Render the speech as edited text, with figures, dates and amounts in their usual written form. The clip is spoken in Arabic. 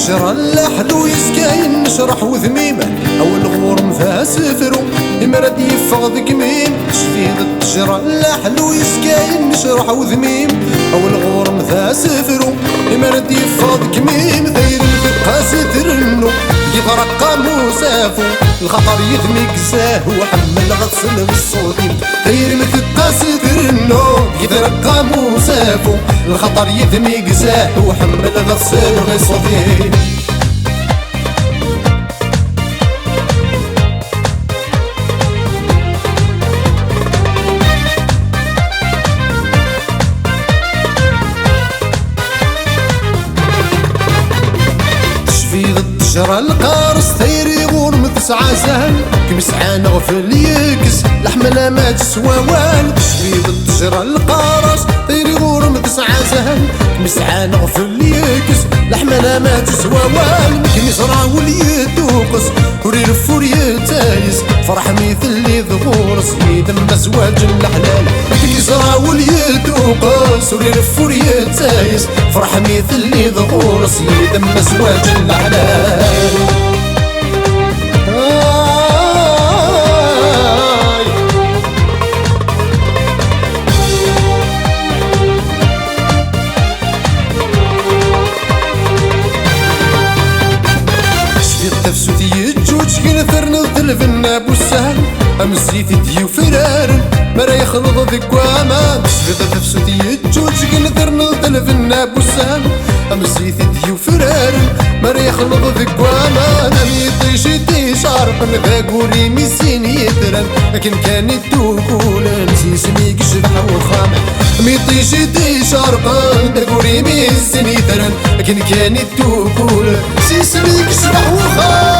التجرى الحلو يسكاين نشرح وذميمه او الغور مثاسفرو مراد يفغ ذكميم شفيد التجرى الحلو يسكاين نشرح وذميم او الغور مثاسفرو مراد يفغ ذكميم ثير الفقه سترنو يفرق موسافو الخطر يدمي كزاه وحمل غسل بالصوتين ثير الفقه سترنو يفرق موسافو الخطر يدمي كزاه وحمل غسل بالصوتين تجرى القارص ثيري غور متسعى زهل كمسعى نغفل يكس الحملة ما تسوى والو تشفيد التجرى القارص ثيري غور متسعى زهل كمسعى نغفل يكس الحملة ما تسوى والو كمسرع وليدوقس وريرف وريتايس فرح مثل اللي ذغور سيد مسواج الحلال كمسرع وليدوقس وريرف وريتايس فرح مثل اللي ذغور سيد مسواج الحلال تفسد يجوج كنثر نضل في الناب والسهل أمسيت ديو فرار مرا يخلط ذيك وامان تفسد يجوج كنثر نضل في الناب والسهل أمسيت ديو فرار مرا يخلط ذيك وامان أمي طيشي شارب ذاك وري ميسين يترن لكن كان الدوكول نسي سميك شبح وخامع أمي طيشي شارب ذاك وري ميسين يترن لكن كان الدوكول نسي سميك شبح وخامع